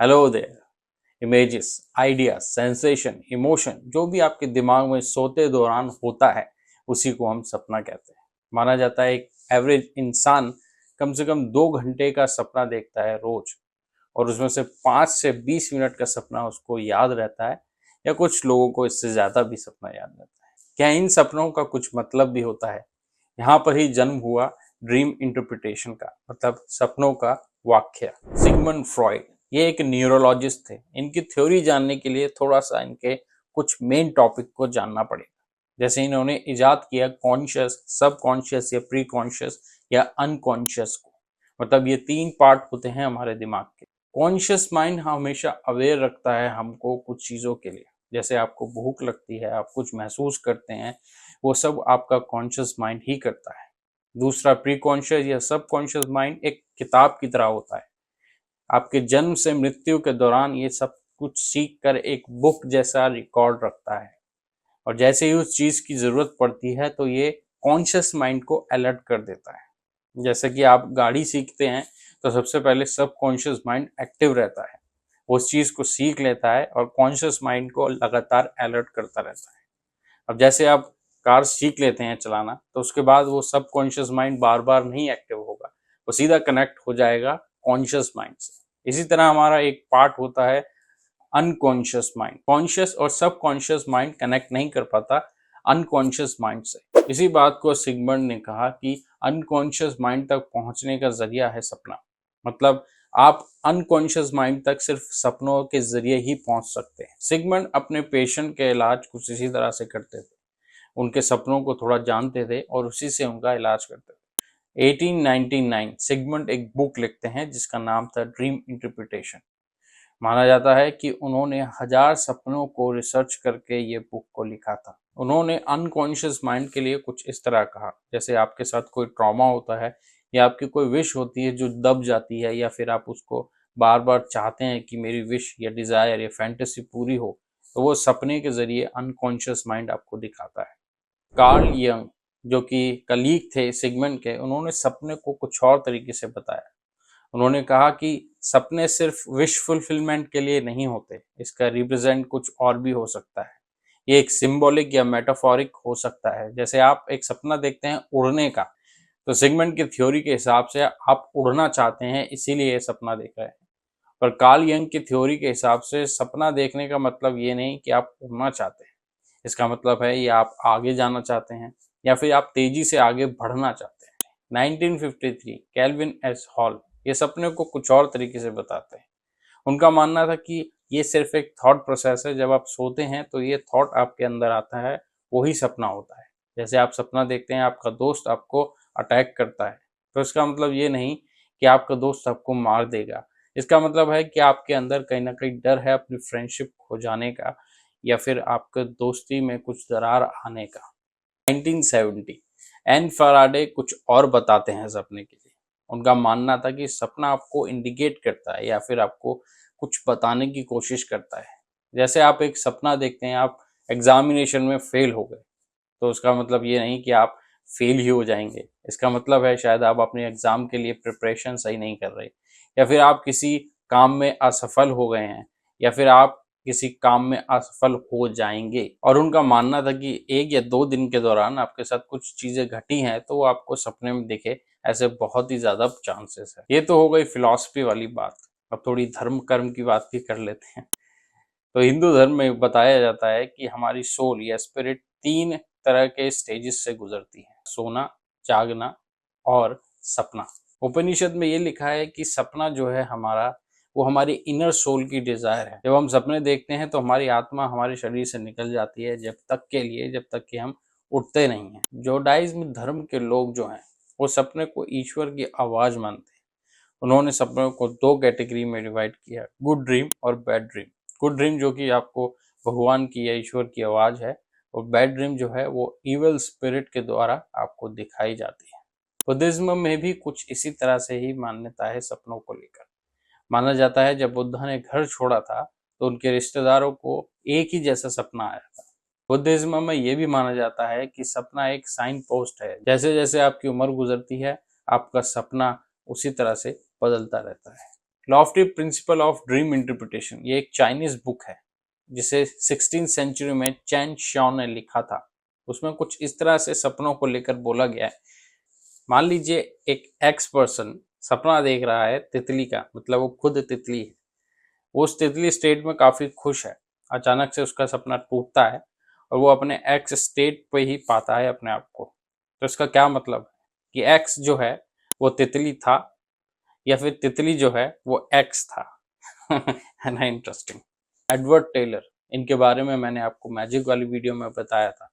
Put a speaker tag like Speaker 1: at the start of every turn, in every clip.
Speaker 1: Hello there. Images, idea, sensation, emotion जो भी आपके दिमाग में सोते दौरान होता है उसी को हम सपना कहते हैं। माना जाता है एक एवरेज इंसान कम से कम 2 घंटे का सपना देखता है रोज, और उसमें से 5 से 20 मिनट का सपना उसको याद रहता है, या कुछ लोगों को इससे ज्यादा भी सपना याद रहता है। क्या इन सपनों का कुछ मतलब भी होता है? यहाँ पर ही जन्म हुआ ड्रीम इंटरप्रिटेशन का, मतलब सपनों का व्याख्या। सिगमंड फ्रॉइड ये एक न्यूरोलॉजिस्ट थे। इनकी थ्योरी जानने के लिए थोड़ा सा इनके कुछ मेन टॉपिक को जानना पड़ेगा। जैसे इन्होंने इजाद किया कॉन्शियस, सब कॉन्शियस या प्री कॉन्शियस या अनकॉन्शियस को। मतलब ये 3 पार्ट होते हैं हमारे दिमाग के। कॉन्शियस माइंड हमेशा अवेयर रखता है हमको कुछ चीज़ों के लिए। जैसे आपको भूख लगती है, आप कुछ महसूस करते हैं, वो सब आपका कॉन्शियस माइंड ही करता है। दूसरा प्री कॉन्शियस या सब कॉन्शियस माइंड एक किताब की तरह होता है। आपके जन्म से मृत्यु के दौरान ये सब कुछ सीख कर एक बुक जैसा रिकॉर्ड रखता है, और जैसे ही उस चीज की जरूरत पड़ती है तो ये कॉन्शियस माइंड को अलर्ट कर देता है। जैसे कि आप गाड़ी सीखते हैं तो सबसे पहले सब कॉन्शियस माइंड एक्टिव रहता है, वो उस चीज को सीख लेता है और कॉन्शियस माइंड को लगातार अलर्ट करता रहता है। अब जैसे आप कार सीख लेते हैं चलाना, तो उसके बाद वो सब कॉन्शियस माइंड बार बार नहीं एक्टिव होगा, वो सीधा कनेक्ट हो जाएगा कॉन्शियस माइंड से। इसी तरह हमारा एक पार्ट होता है अनकॉन्शियस माइंड। कॉन्शियस और सब कॉन्शियस माइंड कनेक्ट नहीं कर पाता अनकॉन्शियस माइंड से। इसी बात को सिगमंड ने कहा कि अनकॉन्शियस माइंड तक पहुंचने का जरिया है सपना। मतलब आप अनकॉन्शियस माइंड तक सिर्फ सपनों के जरिए ही पहुंच सकते हैं। सिगमंड अपने पेशेंट के इलाज कुछ इसी तरह से करते थे। उनके सपनों को थोड़ा जानते थे और उसी से उनका इलाज करते थे। 1899 सिगमंड एक बुक लिखते हैं जिसका नाम था ड्रीम इंटरप्रिटेशन। माना जाता है कि उन्होंने 1000 सपनों को रिसर्च करके ये बुक को लिखा था। उन्होंने अनकॉन्शियस माइंड के लिए कुछ इस तरह कहा, जैसे आपके साथ कोई ट्रॉमा होता है या आपकी कोई विश होती है जो दब जाती है, या फिर आप उसको बार बार चाहते हैं कि मेरी विश या डिजायर या फैंटेसी पूरी हो, तो वो सपने के जरिए अनकॉन्शियस माइंड आपको दिखाता है। कार्ल यंग जो कि कलीग थे सिगमंड के, उन्होंने सपने को कुछ और तरीके से बताया। उन्होंने कहा कि सपने सिर्फ विश फुलफिलमेंट के लिए नहीं होते, इसका रिप्रेजेंट कुछ और भी हो सकता है। ये एक सिंबॉलिक या मेटाफोरिक हो सकता है। जैसे आप एक सपना देखते हैं उड़ने का, तो सिगमंड की थ्योरी के हिसाब से आप उड़ना चाहते हैं, इसीलिए ये सपना देख रहे हैं। पर कार्ल यंग की थ्योरी के हिसाब से सपना देखने का मतलब ये नहीं कि आप उड़ना चाहते हैं। इसका मतलब है ये आप आगे जाना चाहते हैं, या फिर आप तेजी से आगे बढ़ना चाहते हैं। 1953 कैल्विन एस हॉल ये सपने को कुछ और तरीके से बताते हैं। उनका मानना था कि ये सिर्फ एक थॉट प्रोसेस है। जब आप सोते हैं तो ये थॉट आपके अंदर आता है, वही सपना होता है। जैसे आप सपना देखते हैं आपका दोस्त आपको अटैक करता है, तो इसका मतलब ये नहीं कि आपका दोस्त आपको मार देगा। इसका मतलब है कि आपके अंदर कहीं ना कहीं डर है अपनी फ्रेंडशिप खो जाने का, या फिर आपके दोस्ती में कुछ दरार आने का। 1970 एन फराडे कुछ और बताते हैं सपने के लिए। उनका मानना था कि सपना आपको इंडिकेट करता है या फिर आपको कुछ बताने की कोशिश करता है। जैसे आप एक सपना देखते हैं आप एग्जामिनेशन में फेल हो गए, तो उसका मतलब ये नहीं कि आप फेल ही हो जाएंगे। इसका मतलब है शायद आप अपने एग्जाम के लिए प्रिपरेशन सही नहीं कर रहे, या फिर आप किसी काम में असफल हो गए हैं, या फिर आप किसी काम में असफल हो जाएंगे। और उनका मानना था कि 1 या 2 दिन के दौरान आपके साथ कुछ चीजें घटी हैं तो वो आपको सपने में दिखे, ऐसे बहुत ही ज्यादा चांसेस है। ये तो हो गई फिलॉसफी वाली बात। अब थोड़ी धर्म कर्म की बात भी कर लेते हैं। तो हिंदू धर्म में बताया जाता है कि हमारी सोल या स्पिरिट 3 तरह के स्टेजेस से गुजरती है: सोना, जागना और सपना। उपनिषद में ये लिखा है कि सपना जो है हमारा, वो हमारी इनर सोल की डिजायर है। जब हम सपने देखते हैं तो हमारी आत्मा हमारे शरीर से निकल जाती है, जब तक के लिए जब तक कि हम उठते नहीं हैं। जोडाइज्म धर्म के लोग जो हैं वो सपने को ईश्वर की आवाज मानते हैं। उन्होंने सपनों को 2 कैटेगरी में डिवाइड किया: गुड ड्रीम और बैड ड्रीम। गुड ड्रीम जो कि आपको भगवान की या ईश्वर की आवाज है, और बैड ड्रीम जो है वो इविल स्पिरिट के द्वारा आपको दिखाई जाती है। बुद्धिज्म में भी कुछ इसी तरह से ही मान्यता है सपनों को लेकर। माना जाता है जब बुद्धा ने घर छोड़ा था तो उनके रिश्तेदारों को एक ही जैसा सपना आया था। बुद्धिज्म में यह भी माना जाता है कि सपना एक साइन पोस्ट है। जैसे जैसे आपकी उम्र गुजरती है आपका सपना उसी तरह से बदलता रहता है। Lofty principle of dream interpretation, ये एक चाइनीज बुक है जिसे 16th सेंचुरी में चैन शियाओ ने लिखा था। उसमें कुछ इस तरह से सपनों को लेकर बोला गया है। मान लीजिए एक एक्स पर्सन सपना देख रहा है तितली का, मतलब वो खुद तितली है। वो उस तितली स्टेट में काफी खुश है। अचानक से उसका सपना टूटता है और वो अपने एक्स स्टेट पे ही पाता है अपने आप को। तो इसका क्या मतलब है कि एक्स जो है वो तितली था, या फिर तितली जो है वो एक्स था। है ना इंटरेस्टिंग। एडवर्ड टेलर, इनके बारे में मैंने आपको मैजिक वाली वीडियो में बताया था।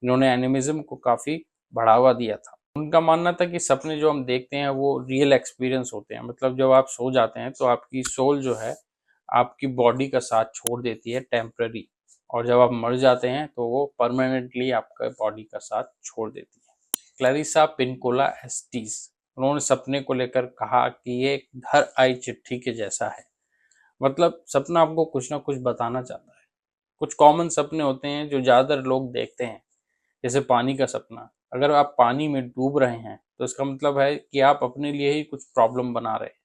Speaker 1: इन्होंने एनिमिज्म को काफी बढ़ावा दिया था। उनका मानना था कि सपने जो हम देखते हैं वो रियल एक्सपीरियंस होते हैं। मतलब जब आप सो जाते हैं तो आपकी सोल जो है आपकी बॉडी का साथ छोड़ देती है टेम्पररी, और जब आप मर जाते हैं तो वो परमानेंटली आपका बॉडी का साथ छोड़ देती है। क्लैरिसा पिनकोला एस्टीज, उन्होंने सपने को लेकर कहा कि ये घर आई चिट्ठी के जैसा है। मतलब सपना आपको कुछ ना कुछ बताना चाहता है। कुछ कॉमन सपने होते हैं जो ज़्यादातर लोग देखते हैं, जैसे पानी का सपना। अगर आप पानी में डूब रहे हैं तो इसका मतलब है कि आप अपने लिए ही कुछ प्रॉब्लम बना रहे हैं,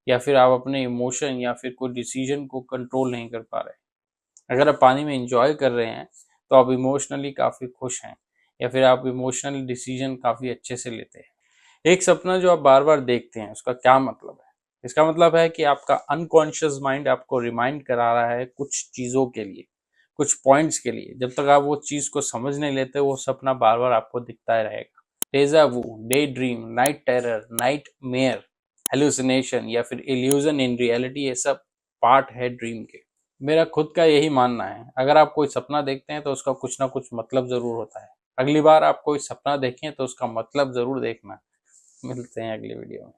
Speaker 1: या फिर आप अपने इमोशन या फिर कोई डिसीजन को कंट्रोल नहीं कर पा रहे। अगर आप पानी में इंजॉय कर रहे हैं तो आप इमोशनली काफ़ी खुश हैं, या फिर आप इमोशनल डिसीजन काफ़ी अच्छे से लेते हैं। एक सपना जो आप बार बार देखते हैं उसका क्या मतलब है? इसका मतलब है कि आपका अनकॉन्शियस माइंड आपको रिमाइंड करा रहा है कुछ चीज़ों के लिए, कुछ पॉइंट्स के लिए। जब तक आप वो चीज़ को समझ नहीं लेते वो सपना बार बार आपको दिखता ही रहेगा। Deja vu, day dream, night terror, nightmare, hallucination या फिर इल्यूजन इन रियलिटी, ये सब पार्ट है ड्रीम के। मेरा खुद का यही मानना है, अगर आप कोई सपना देखते हैं तो उसका कुछ ना कुछ मतलब ज़रूर होता है। अगली बार आप कोई सपना देखें तो उसका मतलब ज़रूर देखना। मिलते हैं अगली वीडियो में।